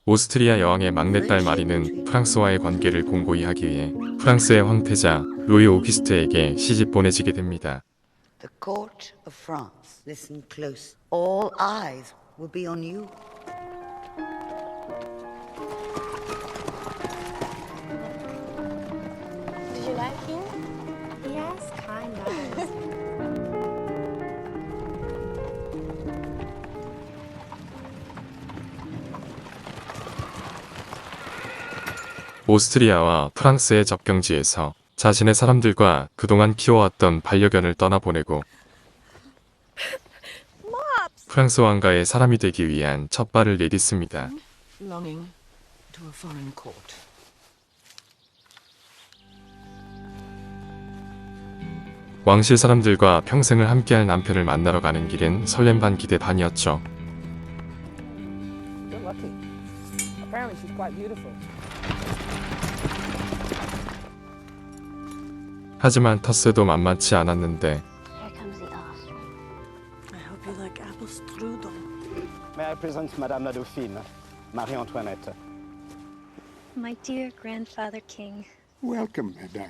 오스트리아 여왕의 막내딸 마리는 프랑스와의 관계를 공고히 하기 위해 프랑스의 황태자 루이 오기스트에게 시집 보내지게 됩니다. The court of France. Listen close. All eyes will be on you. Did you like him? Yes, kind of. 오스트리아와 프랑스의 접경지에서 자신의 사람들과 그동안 키워왔던 반려견을 떠나보내고 프랑스 왕가의 사람이 되기 위한 첫 발을 내딛습니다. Belonging to a foreign court. 왕실 사람들과 평생을 함께할 남편을 만나러 가는 길은 설렘 반 기대 반이었죠. You're lucky. Apparently she's quite beautiful. 하지만 텃세도 만만치 않았는데 Here comes the ostrom. I hope you like apple strudel. May I present Madame la Dauphine, Marie-Antoinette. My dear grandfather king. Welcome, madame.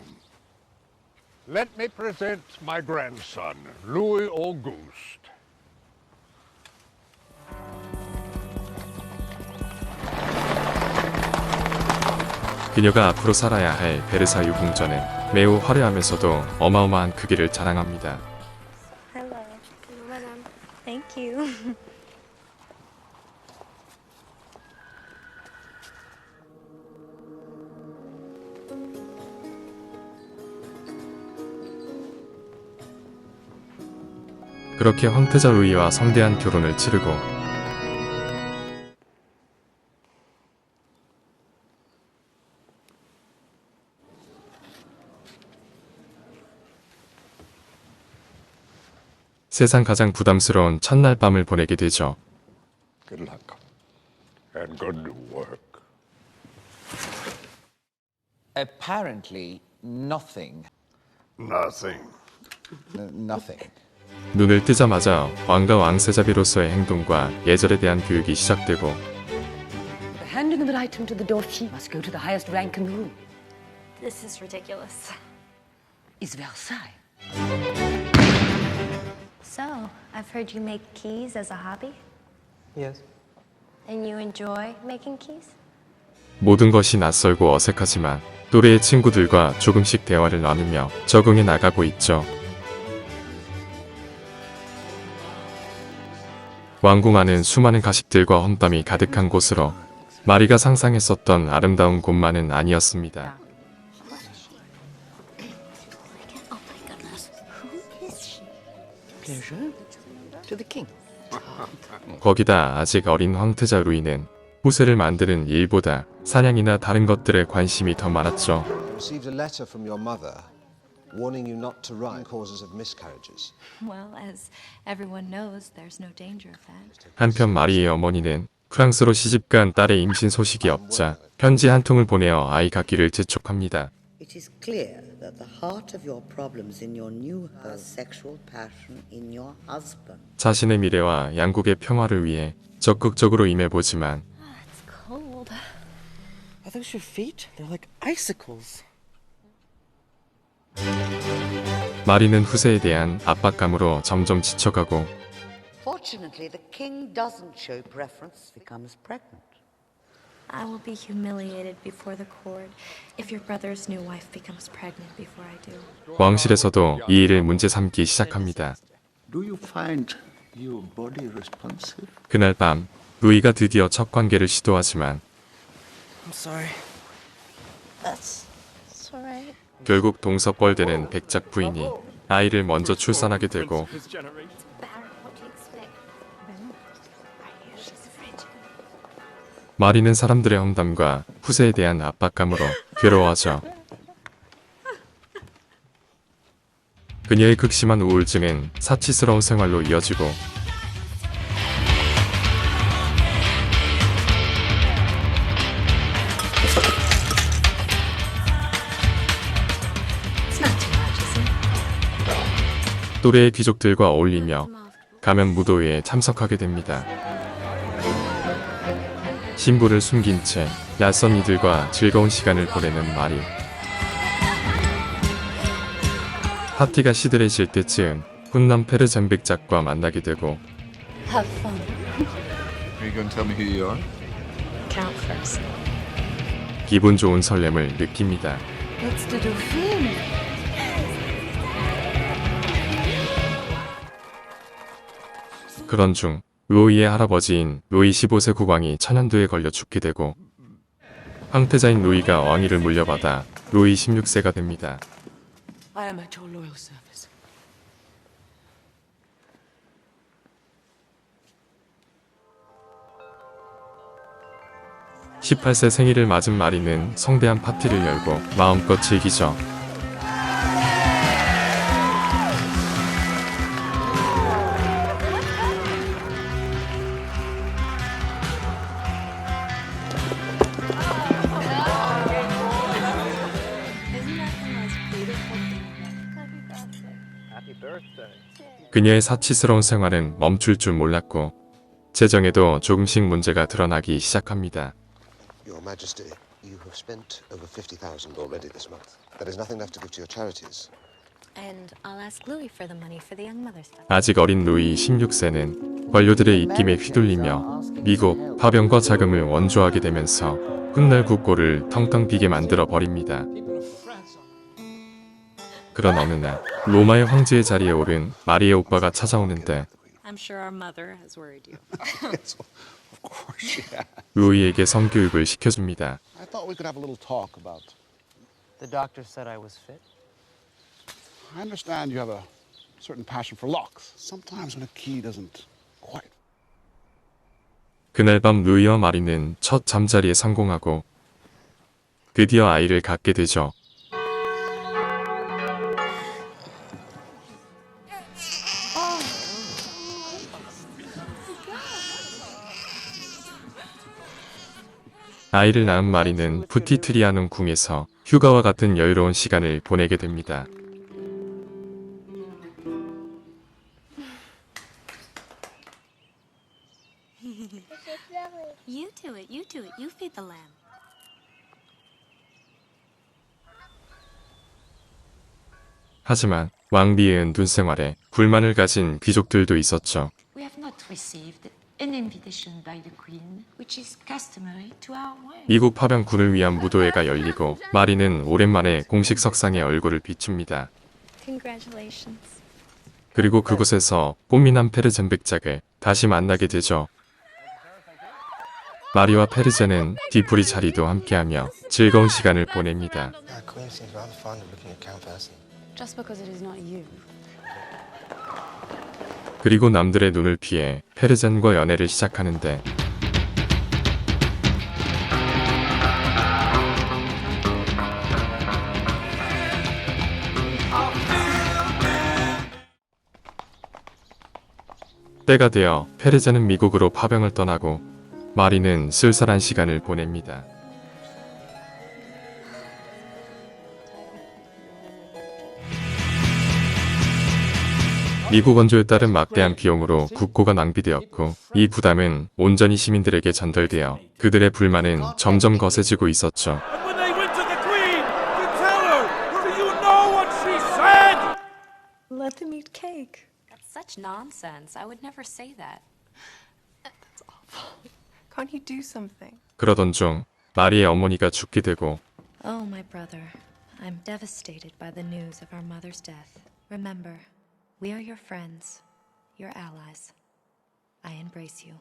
Let me present my grandson, Louis Auguste. 그녀가 앞으로 살아야 할 베르사유 궁전은 매우 화려하면서도 어마어마한 크기를 자랑합니다. Hello. Madam. Thank you. 그렇게 황태자 루이와 성대한 결혼을 치르고 세상 가장 부담스러운 첫날 밤을 보내게 되죠. Good luck and good work. Apparently, nothing. Nothing. Nothing. 눈을 뜨자마자 왕과 왕세자비로서의 행동과 예절에 대한 교육이 시작되고 The handing of an item to the Dauphine must go to the highest rank in the room. This is ridiculous. Is Versailles. So, I've heard you make keys as a hobby? Yes. And you enjoy making keys? 모든 것이 낯설고 어색하지만 또래의 친구들과 조금씩 대화를 나누며 적응해 나가고 있죠. 왕궁 안은 수많은 가십들과 험담이 가득한 곳으로 마리가 상상했었던 아름다운 곳만은 아니었습니다. Oh my goodness. Who is she? Pleasure to the king. 거기다 아직 어린 황태자 루이는 후세를 만드는 일보다 사냥이나 다른 것들에 관심이 더 많았죠. Received a letter from your mother warning you not to run causes of miscarriages. Well, as everyone knows, there's no danger of that. 한편 마리의 어머니는 프랑스로 시집간 딸의 임신 소식이 없자 편지 한 통을 보내어 아이 갖기를 재촉합니다. It is clear that the heart of your problems in your new home is sexual passion in your husband. 자신의 미래와 양국의 평화를 위해 적극적으로 임해보지만 It's cold. Are those your feet? They're like icicles. 마리는 후세에 대한 압박감으로 점점 지쳐가고 Fortunately, the king doesn't show preference, becomes pregnant. I will be humiliated before the court if your brother's new wife becomes pregnant before I do. 왕실에서도 이 일을 문제 삼기 시작합니다. Do you find your body responsive? 그날 밤 루이가 드디어 첫 관계를 시도하지만 I'm sorry. That's alright. 결국 동서벌되는 백작 부인이 아이를 먼저 출산하게 되고 What do you expect? She's frigid. 마리는 사람들의 험담과 후세에 대한 압박감으로 괴로워하죠. 그녀의 극심한 우울증은 사치스러운 생활로 이어지고 It's not too much, is it? 또래의 귀족들과 어울리며 가면 무도회에 참석하게 됩니다. 신부를 숨긴 채 낯선 이들과 즐거운 시간을 보내는 마리. 파티가 시들해질 때쯤 훈남 페르잔백작과 만나게 되고 Have fun. Are you going to tell me who you are? Count first. 기분 좋은 설렘을 느낍니다. It's the Dauphine. 그런 중 루이의 할아버지인 루이 15세 국왕이 천연두에 걸려 죽게 되고 황태자인 루이가 왕위를 물려받아 루이 16세가 됩니다. I am at your loyal service. 18세 생일을 맞은 마리는 성대한 파티를 열고 마음껏 즐기죠. 그녀의 사치스러운 생활은 멈출 줄 몰랐고 재정에도 조금씩 문제가 드러나기 시작합니다. Your Majesty, you have spent over 50,000 already this month. There is nothing left to give to your charities. And I'll ask Louis for the money for the young mother's fund. 아직 어린 루이 16세는 관료들의 입김에 휘둘리며 미국 파병과 자금을 원조하게 되면서 훗날 국고를 텅텅 비게 만들어 버립니다. 그런 어느 날 로마의 황제의 자리에 오른 마리의 오빠가 찾아오는데 I'm sure our mother has worried you. Of course, yeah. 루이에게 성교육을 시켜줍니다. I thought we could have a little talk about. The doctor said I was fit. I understand you have a certain passion for locks. Sometimes when a key doesn't quite. 그날 밤 루이와 마리는 첫 잠자리에 성공하고 드디어 아이를 갖게 되죠. 아이를 낳은 마리는 푸티트리아눔 궁에서 휴가와 같은 여유로운 시간을 보내게 됩니다. You do it. You do it. You feed the lamb. 하지만 왕비의 은둔 생활에 불만을 가진 귀족들도 있었죠. We have not received an invitation by the Queen, which is customary to our way. 미국 파병군을 위한 무도회가 열리고 마리는 오랜만에 공식 석상에 얼굴을 비춥니다. Congratulations. 그리고 그곳에서 꽃미남 페르젠백작을 다시 만나게 되죠. 마리와 페르젠은 뒤풀이 자리도 함께하며 즐거운 시간을 보냅니다. Queen seems rather fond of looking at Count Percy. Just because it is not you. 그리고 남들의 눈을 피해 페르젠과 연애를 시작하는데 때가 되어 페르젠은 미국으로 파병을 떠나고 마리는 쓸쓸한 시간을 보냅니다. 미국 원조에 따른 막대한 비용으로 국고가 낭비되었고 이 부담은 온전히 시민들에게 전달되어 그들의 불만은 점점 거세지고 있었죠. Let them eat cake. That's such nonsense. I would never say that. That's awful. Can't you do something? 그러던 중 마리의 어머니가 죽게 되고 Oh, my brother. I'm devastated by the news of our mother's death. Remember, we are your friends, your allies. I embrace you.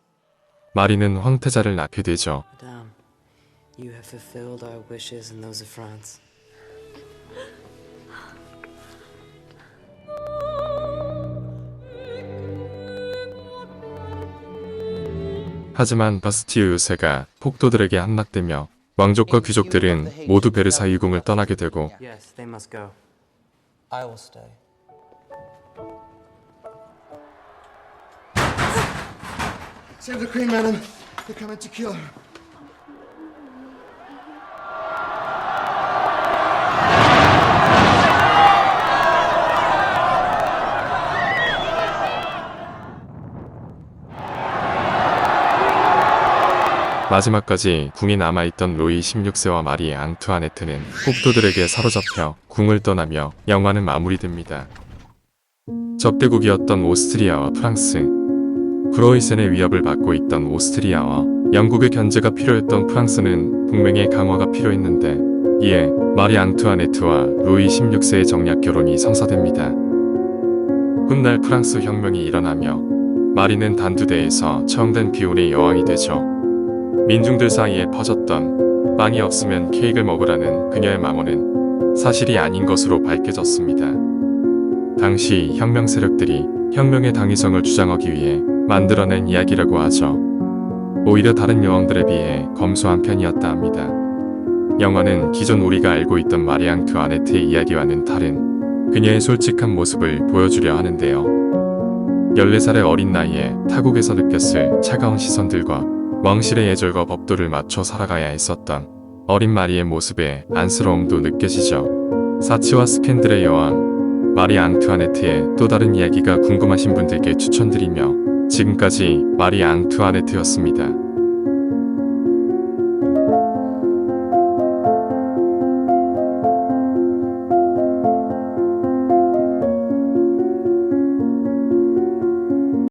마리는 황태자를 낳게 되죠. Madame, you have fulfilled our wishes and those of France. 하지만 바스티유 요새가 폭도들에게 함락되며 왕족과 귀족들은 모두 베르사유 유궁을 떠나게 되고 Yes, they must go. I will stay. Save the Queen, madam. They're coming to kill her. 마지막까지 궁에 남아있던 루이 16세와 마리 앙투아네트는 폭도들에게 사로잡혀 궁을 떠나며 영화는 마무리됩니다. 적대국이었던 오스트리아와 프랑스, 프로이센의 위협을 받고 있던 오스트리아와 영국의 견제가 필요했던 프랑스는 동맹의 강화가 필요했는데 이에 마리 앙투아네트와 루이 16세의 정략 결혼이 성사됩니다. 훗날 프랑스 혁명이 일어나며 마리는 단두대에서 처형된 비운의 여왕이 되죠. 민중들 사이에 퍼졌던 빵이 없으면 케이크를 먹으라는 그녀의 망언은 사실이 아닌 것으로 밝혀졌습니다. 당시 혁명 세력들이 혁명의 당위성을 주장하기 위해 만들어낸 이야기라고 하죠. 오히려 다른 여왕들에 비해 검소한 편이었다 합니다. 영화는 기존 우리가 알고 있던 마리 앙투아네트의 이야기와는 다른 그녀의 솔직한 모습을 보여주려 하는데요. 14살의 어린 나이에 타국에서 느꼈을 차가운 시선들과 왕실의 예절과 법도를 맞춰 살아가야 했었던 어린 마리의 모습에 안쓰러움도 느껴지죠. 사치와 스캔들의 여왕 마리 앙투아네트의 또 다른 이야기가 궁금하신 분들께 추천드리며 지금까지 마리 앙투아네트였습니다.